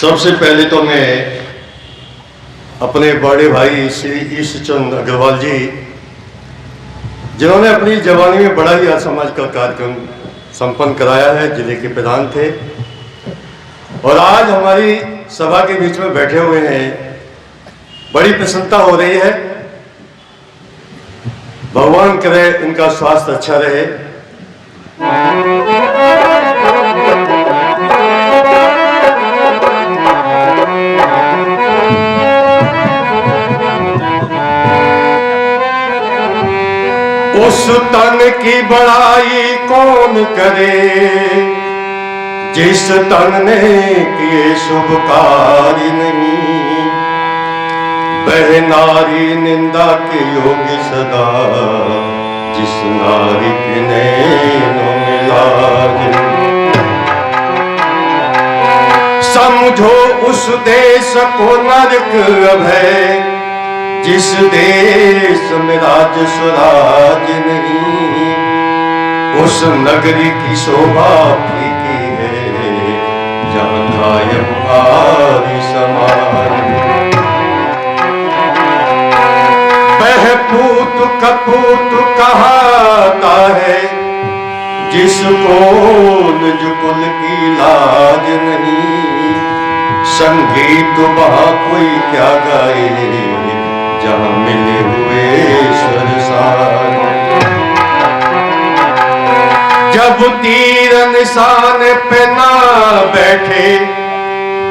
सबसे पहले तो मैं अपने बड़े भाई श्री ईश्वरचंद अग्रवाल जी, जिन्होंने अपनी जवानी में बड़ा ही समाज का कार्यक्रम संपन्न कराया है, जिले के प्रधान थे और आज हमारी सभा के बीच में बैठे हुए हैं। बड़ी प्रसन्नता हो रही है। भगवान करे इनका स्वास्थ्य अच्छा रहे। उस तन की बड़ाई कौन करे जिस तन ने किए शुभ कार्य नहीं। वह नारी निंदा के योगी सदा जिस नारी के नैनों में लाज। समझो उस देश को नरक अभय जिस देश में राज स्वराज नहीं। उस नगरी की शोभा फीकी है जहाँ कायम भारी समाज। वह पूत कपूत कहाता है जिसको निज कुल की लाज नहीं। संगीत वहाँ कोई क्या गाए जहाँ मिले हुए सरसार। जब तीर निशान पे ना बैठे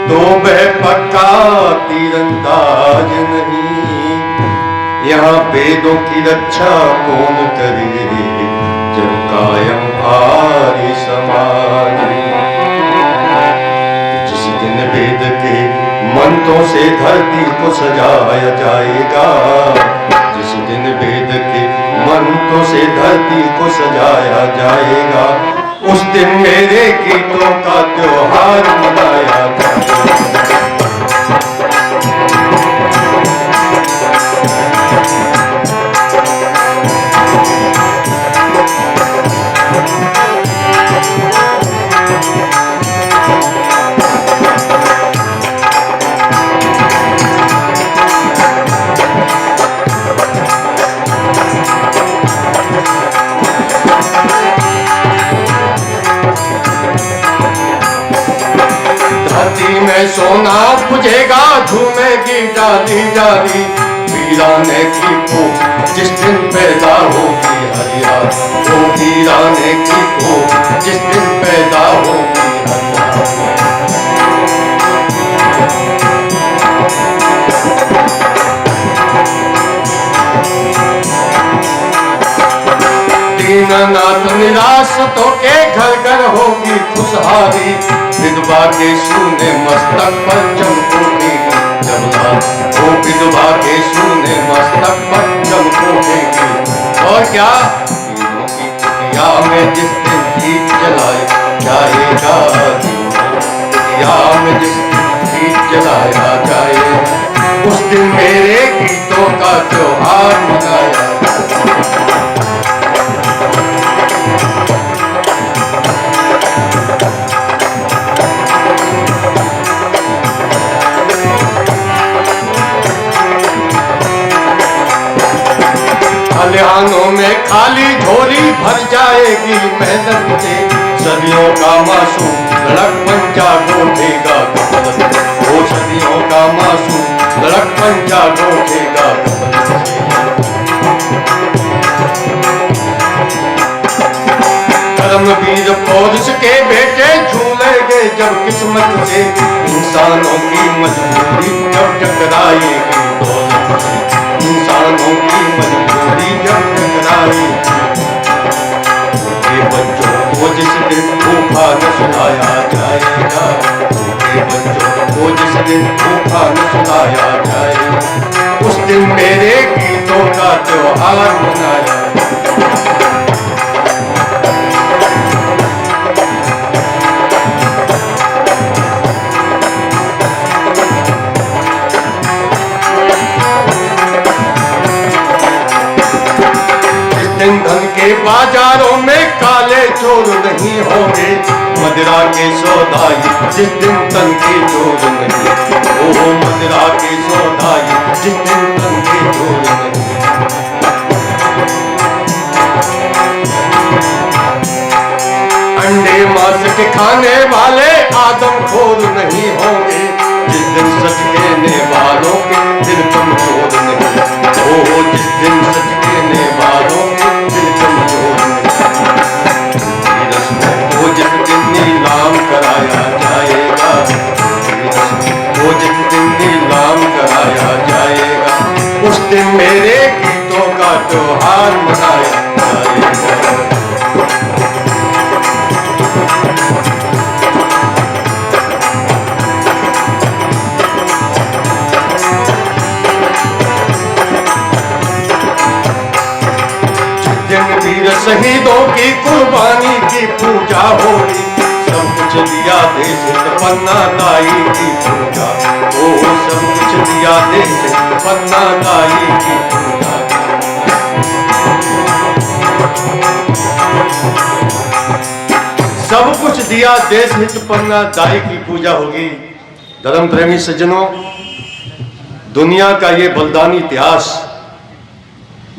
तो वह पक्का तीरंदाज नहीं। यहाँ वेदों की रक्षा कौन करे जब कायम भारी समाज। जिस दिन वेद के मंत्रों से धरती को सजाया जाएगा, जिस दिन वेद के मंत्रों से धरती को सजाया जाएगा, उस दिन मेरे गीतों का त्योहार मनाया जाएगा। में सोना बुझेगा झूमेगी डाली डाली। वीराने की को जिस दिन पैदा होगी हरियाली। वो वीराने की को जिस दिन पैदा होगी हरियाली। दीननाथ निराश्रितों के घर घर होगी खुशहाली। विधवा के सूने मस्तक पर चमकोगी जबलाल। वो विधवा के सूने मस्तक पर चमकोगी। और क्या तीनों की कुटिया में जिस दिन दीप जलाया जाएगा, कुटिया में जिस दिन दीप जलाया जाएगा, उस दिन मेरे गीतों का त्योहार मनाया। खलिहानों में खाली झोली भर जाएगी मेहनत से। सदियों का मासूम लड़क पंजा गोठेगा। वो सदियों का मासूम लड़क पंजा गोठेगा। कर्मवीर पौरुष के बेटे झूलेंगे जब किस्मत से। इंसानों की मजबूरी जब टकराएगी दौलत से। इंसानों की मजबूरी जब टकराएगी। छोटे बच्चों को जिस दिन भूखा न सुलाया जाएगा, छोटे बच्चों को जिस दिन भूखा न सुलाया जाएगा, उस दिन मेरे गीतों का त्योहार मनाया। धन के बाजारों में काले चोर नहीं होंगे, मदिरा के सौदाई जिस दिन तन के चोर नहीं, ओ मदिरा के सौदाई जिस दिन तन के चोर नहीं। अंडे मांस के खाने वाले आदमखोर नहीं होंगे, जिस दिन सच कहने वालों के दिल कमजोर नहीं, ओ जिस दिन सच कहने वालों के दिल कमजोर नहीं। वो जिस दिन नीलाम कराया जाएगा, वो जिस दिन नीलाम कराया जाएगा, उस दिन मेरे गीतों का त्योहार मनाया जाएगा। वीर शहीदों की कुर्बानी की पूजा होगी, सब कुछ दिया देश हित पन्ना दाई की पूजा, ओ सब कुछ दिया देश हित पन्ना दाई की पूजा। सब कुछ दिया देश हित पन्ना दाई की पूजा होगी। धर्म प्रेमी सज्जनों, दुनिया का ये बलिदानी इतिहास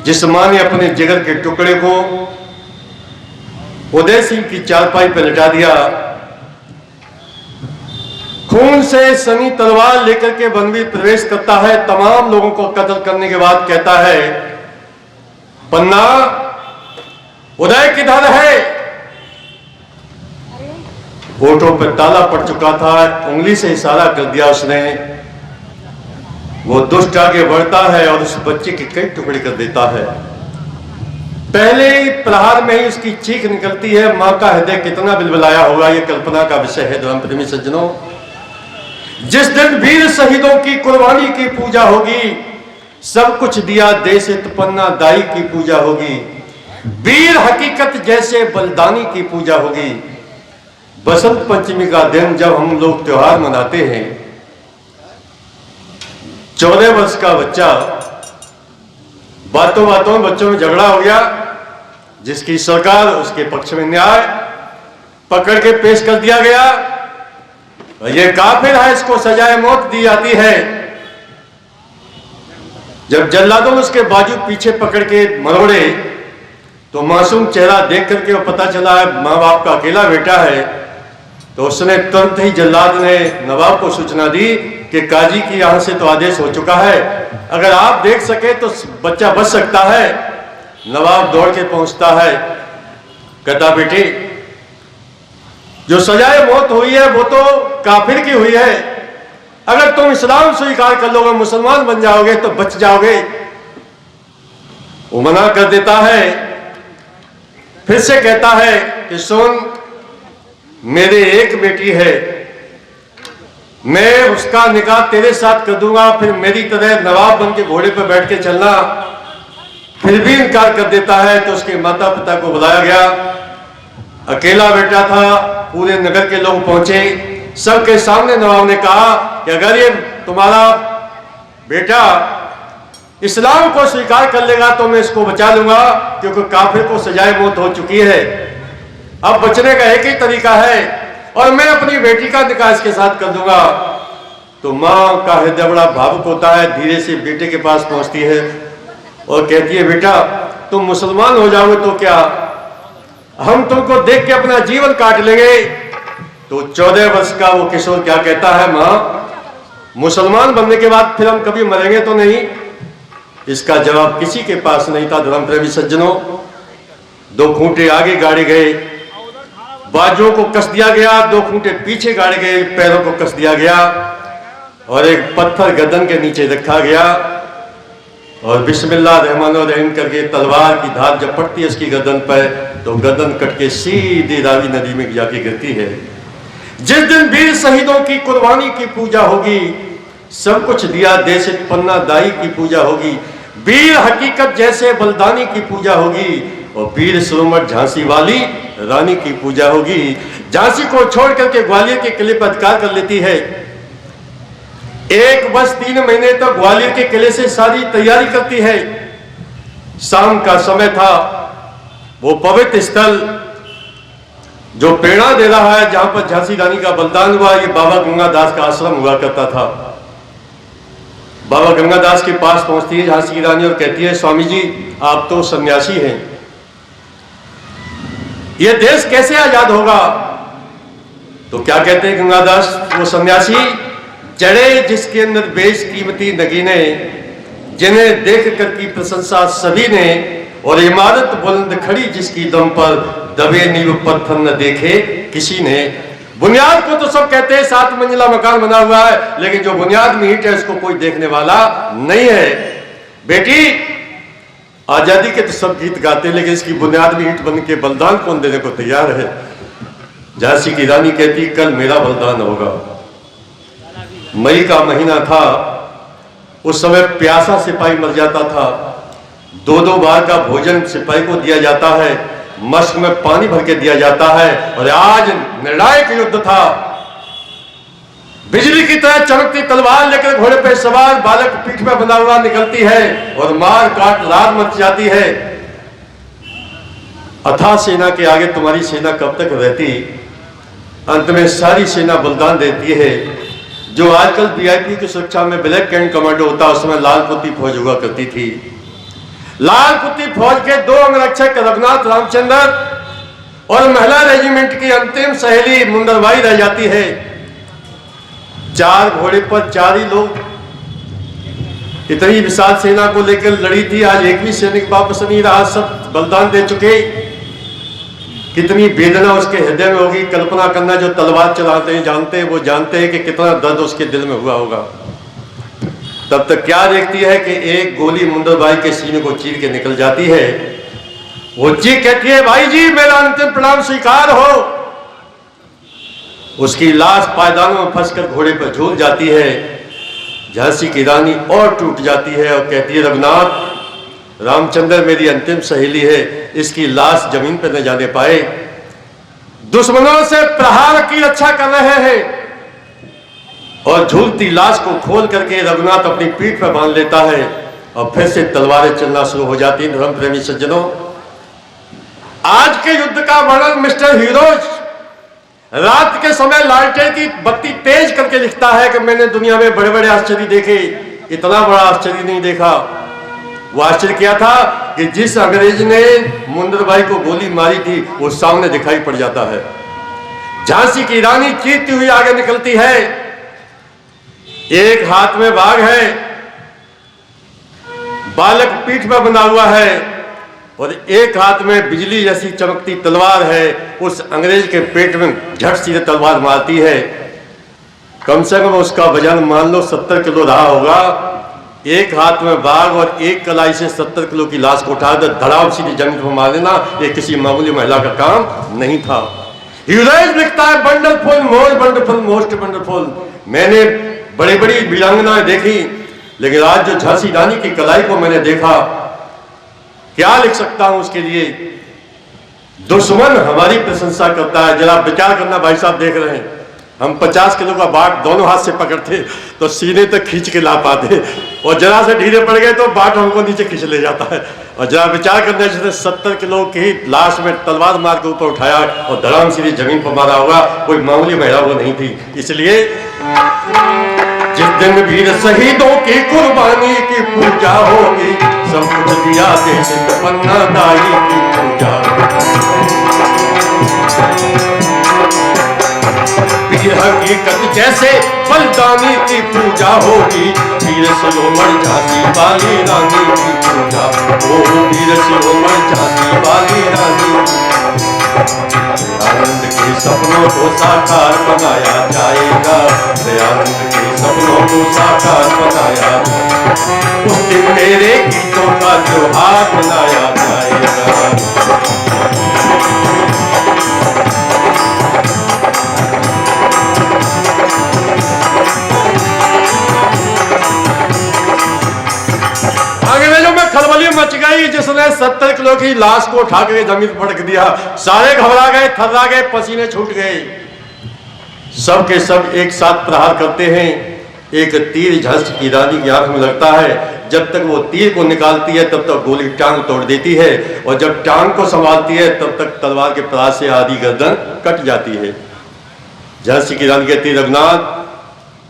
जिस मां ने अपने जिगर के टुकड़े को उदय सिंह की चारपाई पर लटा दिया, खून से सनी तलवार लेकर के वन में प्रवेश करता है, तमाम लोगों को कत्ल करने के बाद कहता है, पन्ना उदय किधर है? होठों पर ताला पड़ चुका था, उंगली से इशारा कर दिया उसने। वो दुष्ट आगे बढ़ता है और उस बच्चे के कई टुकड़े कर देता है। पहले प्रहार में ही उसकी चीख निकलती है। मां का हृदय कितना बिलबिलाया होगा, यह कल्पना का विषय है। धर्म प्रेमी सज्जनों, जिस दिन वीर शहीदों की कुर्बानी की पूजा होगी, सब कुछ दिया देश हित पन्ना दाई की पूजा होगी, वीर हकीकत जैसे बलिदानी की पूजा होगी। बसंत पंचमी का दिन जब हम लोग त्योहार मनाते हैं, 14 वर्ष का बच्चा, बातों बातों में बच्चों में झगड़ा हो गया, जिसकी सरकार उसके पक्ष में न्याय पकड़ के पेश कर दिया गया। ये काफिर है, इसको सजाए मौत दी जाती है। जब जल्लादों ने उसके बाजू पीछे पकड़ के मरोड़े तो मासूम चेहरा देख करके वो पता चला है माँ बाप का अकेला बेटा है। तो उसने तुरंत ही जल्लाद ने नवाब को सूचना दी कि काजी की यहां से तो आदेश हो चुका है, अगर आप देख सके तो बच्चा बच सकता है। नवाब दौड़ के पहुंचता है, कहता बेटी जो सजाए मौत हुई है वो तो काफिर की हुई है, अगर तुम इस्लाम स्वीकार कर लोगे, मुसलमान बन जाओगे तो बच जाओगे। वो मना कर देता है, फिर से कहता है कि सुन, मेरे एक बेटी है, मैं उसका निकाह तेरे साथ कर दूंगा, फिर मेरी तरह नवाब बन के घोड़े पर बैठ के चलना। फिर भी इनकार कर देता है। तो उसके माता पिता को बुलाया गया, अकेला बेटा था, पूरे नगर के लोग पहुंचे, सबके सामने नवाब ने कहा कि अगर ये तुम्हारा बेटा इस्लाम को स्वीकार कर लेगा तो मैं इसको बचा लूंगा, क्योंकि काफिर को सजाए मौत हो चुकी है। अब बचने का एक ही तरीका है और मैं अपनी बेटी का निकाह इसके साथ कर दूंगा। तो मां का हृदय बड़ा भावुक होता है, धीरे से बेटे के पास पहुंचती है और कहती है, बेटा तुम मुसलमान हो जाओगे तो क्या, हम तुमको देख के अपना जीवन काट लेंगे। तो 14 वर्ष का वो किशोर क्या कहता है, मां मुसलमान बनने के बाद फिर हम कभी मरेंगे तो नहीं? इसका जवाब किसी के पास नहीं था। धर्म प्रेमी सज्जनों, 2 खूंटे आगे गाड़े गए, बाजुओं को कस दिया गया, 2 खूंटे पीछे गाड़े गए, पैरों को कस दिया गया और एक पत्थर गर्दन के नीचे रखा गया और बिस्मिल्लाह रहमान रहीम करके तलवार की धार जब पड़ती है उसकी गर्दन पर, तो गर्दन कट के सीधी रावी नदी में जाके गिरती है। जिस दिन वीर शहीदों की कुर्बानी की पूजा होगी, सब कुछ दिया देश पन्ना दाई की पूजा होगी, वीर हकीकत जैसे बलिदानी की पूजा होगी और वीर सुरमट झांसी वाली रानी की पूजा होगी। झांसी को छोड़ करके ग्वालियर के किले पर अधिकार कर लेती है। 1 वर्ष 3 महीने तक ग्वालियर के किले से सारी तैयारी करती है। शाम का समय था, वो पवित्र स्थल जो प्रेरणा दे रहा है, जहां पर झांसी रानी का बलिदान हुआ, ये बाबा गंगादास का आश्रम हुआ करता था। बाबा गंगादास के पास पहुंचती है झांसी की रानी और कहती है, स्वामी जी आप तो सन्यासी हैं, ये देश कैसे आजाद होगा? तो क्या कहते हैं गंगादास, वो सन्यासी, जड़े जिसके अंदर बेशकीमती नगीने, जिन्हें देख कर की प्रशंसा सभी ने, और इमारत बुलंद खड़ी जिसकी दम पर दबे नींव पत्थर न देखे किसी ने। बुनियाद को तो सब कहते हैं 7 मंजिला मकान बना हुआ है, लेकिन जो बुनियाद में ईंट है उसको कोई देखने वाला नहीं है। बेटी, आजादी के तो सब गीत गाते हैं, लेकिन इसकी बुनियाद में ईंट बन के बलिदान कौन देने को तैयार है? झांसी की रानी कहती, कल मेरा बलिदान होगा। मई का महीना था, उस समय प्यासा सिपाही मर जाता था, 2-2 बार का भोजन सिपाही को दिया जाता है, मस्क में पानी भर के दिया जाता है। और आज निर्णायक युद्ध था, बिजली की तरह चमकती तलवार लेकर घोड़े पर सवार बालक पीठ में बंधा हुआ निकलती है और मार काट लार मच जाती है। अथाह सेना के आगे तुम्हारी सेना कब तक रहती? अंत में सारी सेना बलिदान देती है। जो आजकल वीआईपी की सुरक्षा में ब्लैक कैंट कमांडो होता, उसमें लाल कुत्ती फौज हुआ करती थी। लाल कुत्ती फौज के 2 अंगरक्षक रघुनाथ रामचंद्र और महिला रेजिमेंट की अंतिम सहेली मुंदरबाई रह जाती है। 4 घोड़े पर 4 ही लोग, इतनी विशाल सेना को लेकर लड़ी थी। आज एक भी सैनिक वापस नहीं रहा, सब बलिदान दे चुके। कितनी वेदना उसके हृदय में होगी, कल्पना करना। जो तलवार चलाते हैं जानते हैं, वो जानते हैं कि कितना दर्द उसके दिल में हुआ होगा। तब तक क्या देखती है कि एक गोली मुंदरबाई के सीने को चीर के निकल जाती है। वो जी कहती है, भाई जी मेरा अंतिम प्रणाम स्वीकार हो। उसकी लाश पायदानों में फंसकर घोड़े पर झूल जाती है। झांसी की रानी और टूट जाती है और कहती है, रघुनाथ रामचंद्र मेरी अंतिम सहेली है, इसकी लाश जमीन पर न जाने पाए। दुश्मनों से प्रहार की रक्षा कर रहे हैं। और झूलती लाश को खोल करके रघुनाथ अपनी पीठ पर बांध लेता है और फिर से तलवारें चलना शुरू हो जाती हैं। धर्म प्रेमी सज्जनों, आज के युद्ध का वर्णन मिस्टर हीरोज रात के समय लालटेन की बत्ती तेज करके लिखता है कि मैंने दुनिया में बड़े बड़े आश्चर्य देखे, इतना बड़ा आश्चर्य नहीं देखा। वो आश्चर्य क्या था कि जिस अंग्रेज ने मुंदरबाई को गोली मारी थी, वो सामने दिखाई पड़ जाता है। झांसी की रानी चीखती हुई आगे निकलती है। एक हाथ में बाग है, बालक पीठ पर बंधा हुआ है, और एक हाथ में बिजली जैसी चमकती तलवार है। उस अंग्रेज के पेट में झट सीधे तलवार मारती है। कम से कम उसका वजन मान लो 70 किलो रहा होगा। एक हाथ में बाग और एक कलाई से 70 किलो की लाश को उठा कर धड़ाम सीधी जमीन पर मार देना, ये किसी मामूली महिला का काम नहीं था। ह्यूरेज लिखता है, wonderful, most wonderful, most wonderful. मैंने बड़ी बड़ी वीरांगनाएं देखी, लेकिन आज जो झांसी रानी की कलाई को मैंने देखा, क्या लिख सकता हूं उसके लिए। दुश्मन हमारी प्रशंसा करता है। जरा विचार करना भाई साहब, देख रहे हैं हम 50 किलो का बाट दोनों हाथ से पकड़ते तो सीने तक खींच के ला पाते, और जरा से ढीले पड़ गए तो बाट हमको नीचे खींच ले जाता है। और जरा विचार करना, जिसने 70 किलो की लाश में तलवार मार के ऊपर उठाया और धड़ाम सीधी जमीन पर मारा होगा, कोई मामूली महिला वो नहीं थी। इसलिए जिस दिन वीर शहीदों की कुर्बानी की पूजा होगी, सब कुछ दिया देश पन्ना दाई की पूजा। वीर हकीकत जैसे बलिदानी की पूजा होगी, वीर शिरोमणि झांसी वाली रानी की पूजा। ओ वीर शिरोमणि झांसी वाली रानी, आनंद के सपनों को साकार बनाया जाएगा, आनंद के सपनों को साकार बनाया जाएगा। उस दिन मेरे गीतों का त्योहार मनाया जाएगा। अंग्रेजों में खलबली मच गई। जिसने 70 किलो की लाश को उठा के जमीन पर पटक दिया, सारे घबरा गए, थर्रा गए, पसीने छूट गए। सब के सब एक साथ प्रहार करते हैं। एक तीर झांसी की रानी की आंख में लगता है। जब तक वो तीर को निकालती है तब तक गोली टांग तोड़ देती है, और जब टांग को संभालती है तब तक तलवार के परास से आधी गर्दन कट जाती है। झांसी की रानी कहती, रघुनाथ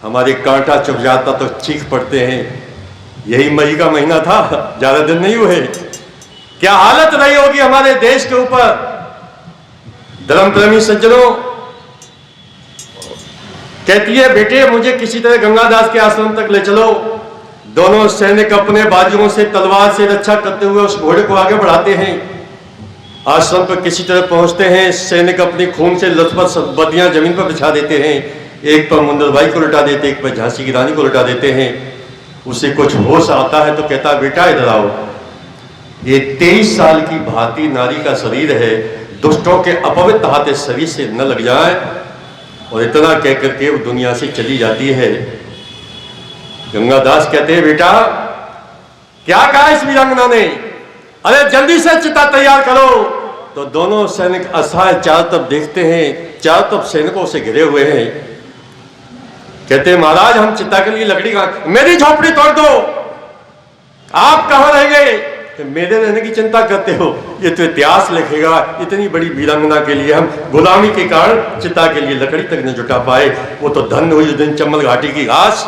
हमारे कांटा चुभ जाता तो चीख पड़ते हैं। यही मई का महीना था, ज्यादा दिन नहीं हुए, क्या हालत रही होगी हमारे देश के ऊपर। धर्म प्रेमी सज्जनों, कहती है बेटे मुझे किसी तरह गंगादास के आश्रम तक ले चलो। दोनों सैनिक अपने बाजुओं से तलवार से रक्षा करते हुए उस घोड़े को आगे बढ़ाते हैं। आश्रम पर किसी तरह पहुंचते हैं। सैनिक अपनी खून से लथपथ बदियां जमीन पर बिछा देते हैं। एक पर मुंदरबाई को लुटा देते, एक पर झांसी की रानी को लुटा देते हैं। उसे कुछ होश आता है तो कहता, बेटा इधर आओ, ये 23 साल की भांति नारी का शरीर है, दुष्टों के अपवित्र हाथ इस शरीर से न लग जाए। और इतना कह करके वो दुनिया से चली जाती है। गंगादास कहते हैं, बेटा क्या कहा इस वीरांगना ने, अरे जल्दी से चिता तैयार करो। तो दोनों सैनिक असहाय चारों तरफ देखते हैं, चारों तरफ सैनिकों से घिरे हुए हैं। कहते हैं, महाराज हम चिता के लिए लकड़ी का, मेरी झोपड़ी तोड़ दो, आप कहां रह गए, मेरे रहने की चिंता करते हो, ये तो इतिहास लिखेगा। इतनी बड़ी वीरांगना के लिए हम गुलामी के कारण चिता के लिए लकड़ी तक न जुटा पाए। वो तो धन्य हुई उस दिन चंबल घाटी की घास।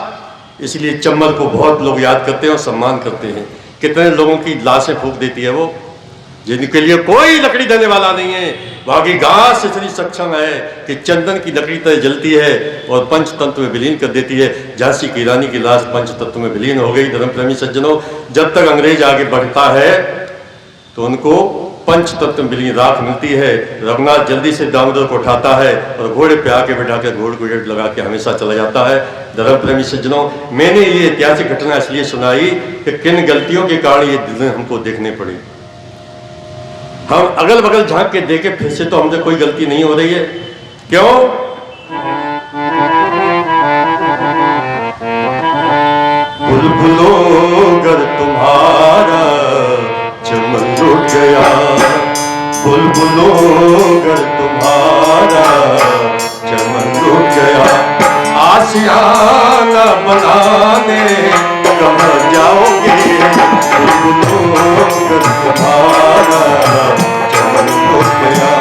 इसलिए चंबल को बहुत लोग याद करते हैं और सम्मान करते हैं। कितने लोगों की लाशें फूंक देती है वो, जिनके लिए कोई लकड़ी देने वाला नहीं है। वहां की घास इतनी सक्षम है कि चंदन की लकड़ी तरह जलती है और पंचतंत्र में विलीन कर देती है। झांसी की रानी की लाश पंचतत्व में विलीन हो गई। धर्म प्रेमी सज्जनों, जब तक अंग्रेज आगे बढ़ता है तो उनको पंचतत्व में विलीन राख मिलती है। रघुनाथ जल्दी से दामोदर को उठाता है और घोड़े पे आके बैठा कर घोड़े को जड़ लगा के हमेशा चला जाता है। धर्म प्रेमी सज्जनों, मैंने ये ऐतिहासिक घटना इसलिए सुनाई कि किन गलतियों के कारण ये दिन हमको देखने पड़े। हम अगल बगल झांक के देखे फिर से तो हमसे कोई गलती नहीं हो रही है। क्यों? बुलबुलों गर तुम्हारा चमन रुक गया, बुलबुलों गर तुम्हारा चमन रुक गया, आशियाना बनाने कहाँ जाओगे, बुलबुलों गर तुम्हारा चमन रुक गया।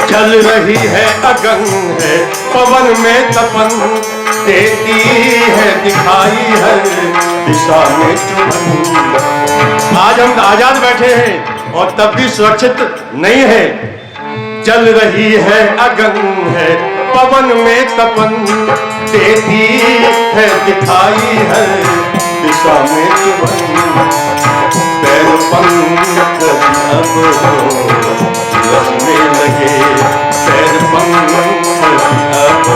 चल रही है अगन है पवन में तपन, देती है दिखाई है दिशा में चुभन। आज हम आजाद बैठे हैं और तब भी सुरक्षित नहीं है। चल रही है अगन है पवन में तपन, देती है दिखाई है दिशा में चुभन। पैर पंख अब रखने लगे, पैर पंख अब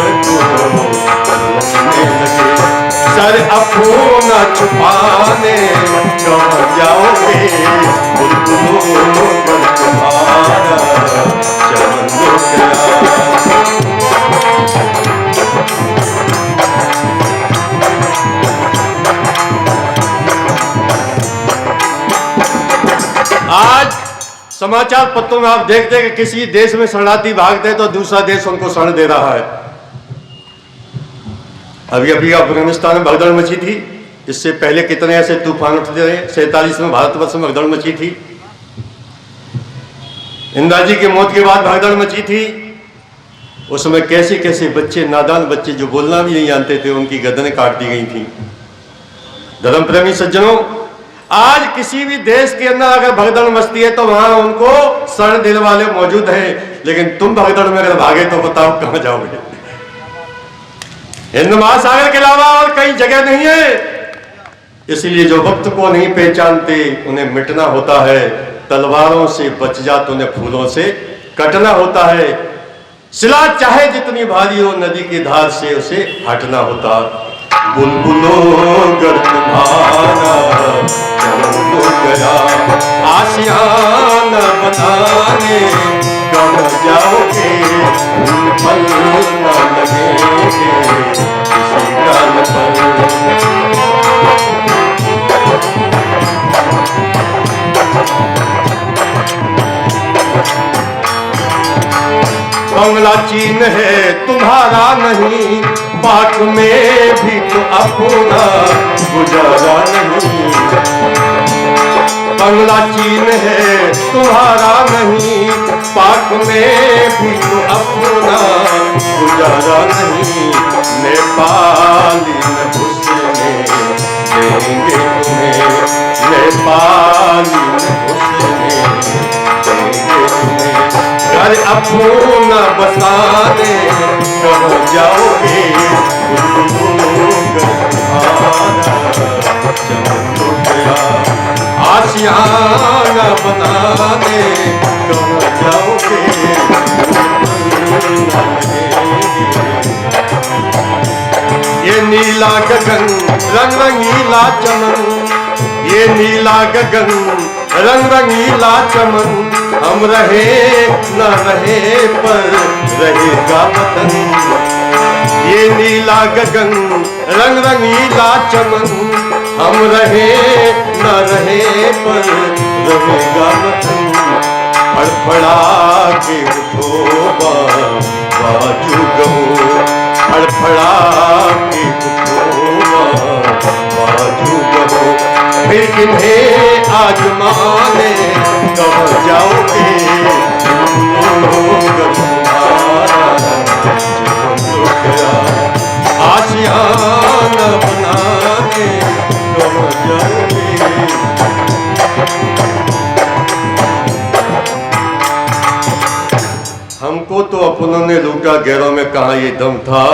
रखने लगे, सर अपना छुपाने कहाँ जाओगे, बुलबुलों गर तुम्हारा चमन रुक गया। आज समाचार पत्रों में आप देखते हैं कि किसी देश में शरणार्थी भागते तो दूसरा देश उनको शरण दे रहा है। अभी अभी अफगानिस्तान में भगदड़ मची थी, इससे पहले कितने ऐसे तूफान उठते रहे। 47 में भारतवर्ष में भगदड़ मची थी, इंदिरा जी की मौत के बाद भगदड़ मची थी। उसमें कैसे कैसे बच्चे, नादान बच्चे जो बोलना भी नहीं जानते थे, उनकी गर्दनें काट दी गई थी। धर्म प्रेमी सज्जनों, आज किसी भी देश के अंदर अगर भगदड़ मचती है तो वहां उनको शरण देने वाले मौजूद हैं, लेकिन तुम भगदड़ में अगर भागे तो बताओ कहां जाओगे। हिंद महासागर के अलावा और कई जगह नहीं है। इसलिए जो वक्त को नहीं पहचानते उन्हें मिटना होता है। तलवारों से बच जा तो उन्हें फूलों से कटना होता है। शिला चाहे जितनी भारी हो, नदी की धार से उसे हटना होता। बुलबुलों गर तुम्हारा चमन रुक गया, आशियाना बनाने कहाँ जाओगे, उन पल न लगेंगे किसी काल पर। बंगला चीन है तुम्हारा नहीं, पाक में भी तो अपना गुजारा नहीं। बंगला चीन है तुम्हारा नहीं, पाक में भी तो अपना गुजारा नहीं। नेपाली न घुसने देंगे तुम्हें, नेपाली न घुसने देंगे तुम्हें। घर अपना बसाने कहाँ जाओगे, आशियाना बनाने कहाँ जाओगे। ये नीला गगन रंग रंगीला चमन, ये नीला गगन रंग रंगीला चमन, हम रहे न रहे पर रहेगा वतन। ये नीला गगन रंग रंगीला चमन, हम रहे न रहे पर रहेगा वतन। फड़फड़ा के उठो बाजू गहो, फड़फड़ा के उठो बाजू गहो। फिर किन्हें आजमाने कहाँ जाओगे, आशियाना बनाने कहाँ जाओगे। हमको तो अपनों ने लूटा, गैरों में कहाँ ये दम था।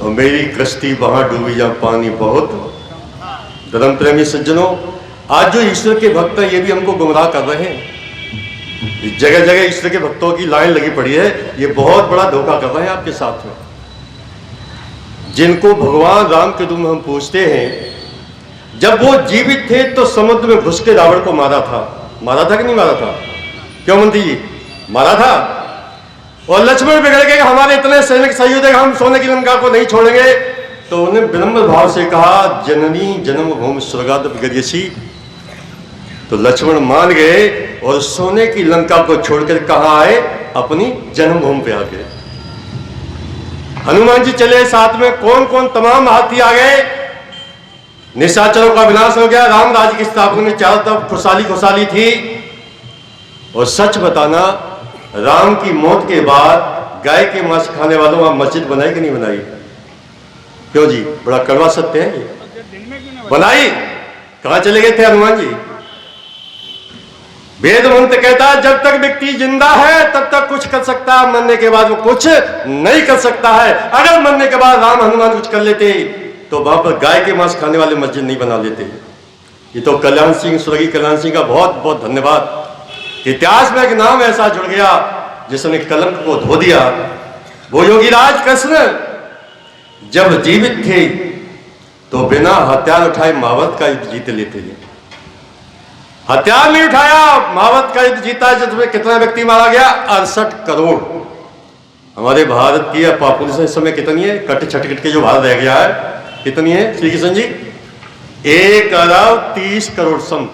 और मेरी कश्ती वहां डूबी जहां पानी बहुत। धर्म प्रेमी सज्जनों, आज जो ईश्वर के भक्त हैं ये भी हमको गुमराह कर रहे हैं। जगह जगह ईश्वर के भक्तों की लाइन लगी पड़ी है, ये बहुत बड़ा धोखा कर रहे हैं आपके साथ में। जिनको भगवान राम के रूप में हम पूछते हैं, जब वो जीवित थे तो समुद्र में घुस के रावण को मारा था कि नहीं मारा था? क्यों मंत्री जी, मारा था। और लक्ष्मण बिगड़ गए, हमारे इतने सैनिक सही थे, हम सोने की लंका को नहीं छोड़ेंगे। तो उन्हें विनम्र भाव से कहा, जननी जन्मभूमि स्वर्गाद विगर्यसी। तो लक्ष्मण मान गए और सोने की लंका को छोड़कर कहाँ आए? अपनी जन्मभूमि पे आ गए। हनुमान जी चले साथ में, कौन कौन? तमाम हाथी आ गए। निशाचरों का विनाश हो गया, राम राज्य की स्थापना में चारों तरफ खुशहाली खुशहाली थी। और सच बताना, राम की मौत के बाद गाय के मांस खाने वालों वहां मस्जिद बनाई कि नहीं बनाई? क्यों जी, बड़ा कड़वा सत्य है ये। बनाई। कहां चले गए थे हनुमान जी? वेद मंत्र कहता है जब तक व्यक्ति जिंदा है तब तक कुछ कर सकता है, मरने के बाद वो कुछ नहीं कर सकता है। अगर मरने के बाद राम हनुमान कुछ कर लेते तो वहां पर गाय के मांस खाने वाले मस्जिद नहीं बना लेते। ये तो कल्याण सिंह, स्वर्गीय कल्याण सिंह का बहुत बहुत धन्यवाद। इतिहास में एक नाम ऐसा जुड़ गया जिसने कलंक को धो दिया। वो योगीराज कृष्ण जब जीवित थे तो बिना हथियार उठाए महाभारत का युद्ध जीत लेते थे। हथियार नहीं उठाया, महाभारत का युद्ध जीता, जिसमें कितना व्यक्ति मारा गया? 68 करोड़। हमारे भारत की पॉपुलेशन इस समय कितनी है? कट छटकट के जो भारत रह गया है, कितनी है श्री किशन जी? 1 अरब 30 करोड़ सम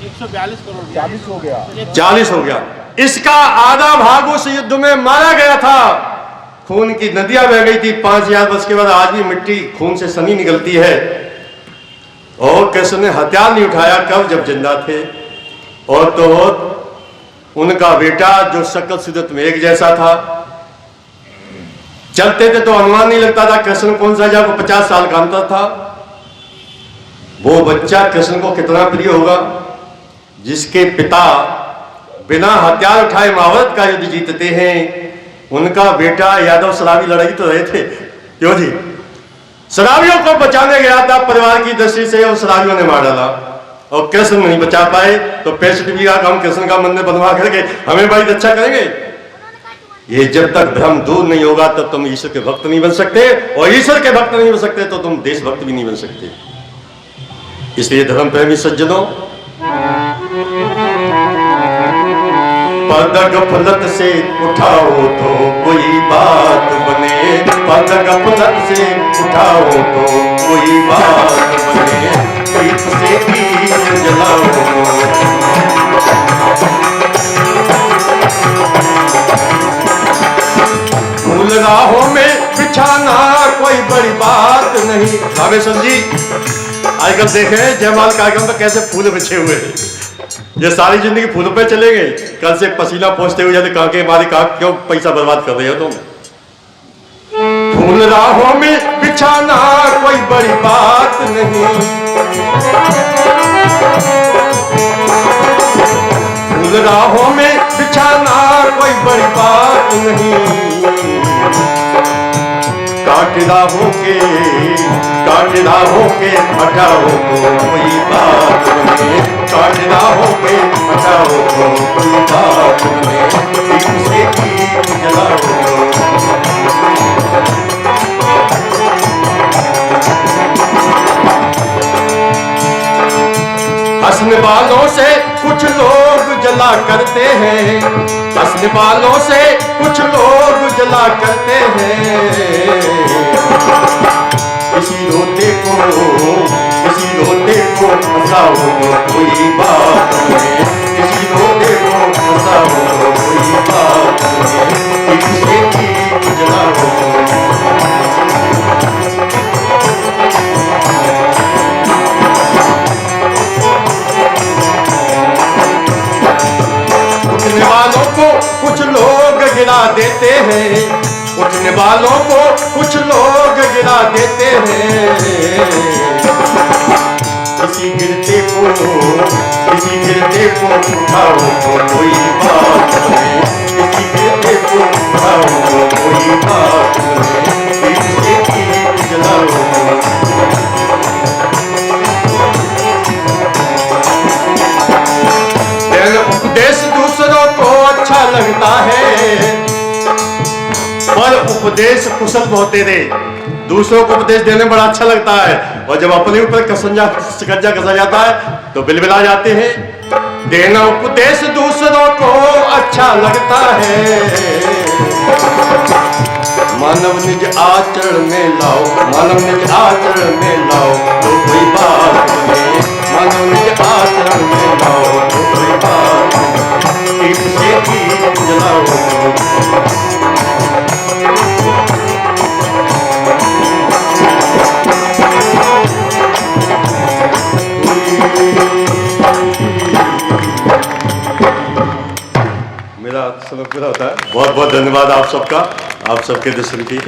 142 करोड़ 40 हो गया। 40 हो गया। इसका आधा भाग उस युद्ध में मारा गया था। खून की नदियां बह गई थी। 5000 वर्ष के बाद आज भी मिट्टी खून से सनी निकलती है। और कृष्ण ने हथियार नहीं उठाया, कब? जब जिंदा थे। और तो उनका बेटा जो शक्ल सूरत में एक जैसा था, चलते थे तो अनुमान नहीं लगता था कृष्ण कौन सा, जब 50 साल का अंतर था। वो बच्चा कृष्ण को कितना प्रिय होगा जिसके पिता बिना हथियार उठाए महाभारत का युद्ध जीतते हैं। उनका बेटा यादव शराबी लड़ाई तो रहे थे, क्यों जी? शराबियों को बचाने गया था परिवार की दृष्टि से, और शराबियों ने मार डाला और कृष्ण नहीं बचा पाए। तो 65 बीघा का हम कृष्ण का मंदिर बनवा करके हमें बड़ी रक्षा करेंगे। ये जब तक भ्रम दूर नहीं होगा तब तुम ईश्वर के भक्त नहीं बन सकते, और ईश्वर के भक्त नहीं बन सकते तो तुम देशभक्त भी नहीं बन सकते। इसलिए धर्म प्रेमी सज्जनों, पद गफलत से उठाओ तो कोई बात बने, पद गफलत से उठाओ तो कोई बात बने, दीप से दीप जलाओ। फूल राहों में बिछाना कोई बड़ी बात नहीं। रामेश्वर जी आजकल देखें जयमाल कार्यक्रम में कैसे फूल बिछे हुए हैं, ये सारी जिंदगी फूलों पे चलेंगे, कल से पसीना पहुंचते हुए जाते कहा के मारे कहा क्यों पैसा बर्बाद कर रहे हो तुम। फूल राहों में बिछाना कोई बड़ी बात नहीं, फूल राहों में बिछाना कोई बड़ी बात नहीं, काटदा होके हटाओ तो कोई बात बने, काटदा होके हटाओ तो कोई बात बने, दीप से दीप जलाओ। हंसने वालों से कुछ लोग जला करते हैं, हंसने वालों से कुछ लोग जला करते हैं, किसी रोते को हंसाओ तो कोई बात नहीं, किसी रोते को हंसाओ तो कोई बात नहीं, दीप से दीप जलाओ। उठने वालों को कुछ लोग गिरा देते हैं, उठने वालों को कुछ लोग गिरा देते हैं, किसी गिरते को उठाओ तो कोई बात नहीं, किसी गिरते को उठाओ तो कोई बात नहीं, दीप से दीप जलाओ। उपदेश दूसरों को अच्छा लगता है, पर उपदेश कुशल बहुत दे, दूसरों को उपदेश देने बड़ा अच्छा लगता है, और जब अपने ऊपर शिकंजा कसा जाता है तो बिलबिला जाते हैं। देना उपदेश दूसरों को अच्छा लगता है, मानव निज आचरण में लाओ, मानव निज आचरण में लाओ तो कोई बात बने, मानव निज आचरण में लाओ तो कोई बात बने, दीप से दीप जलाओ। मेरा समय पूरा होता है। बहुत बहुत धन्यवाद आप सबका, आप सबके दर्शन की।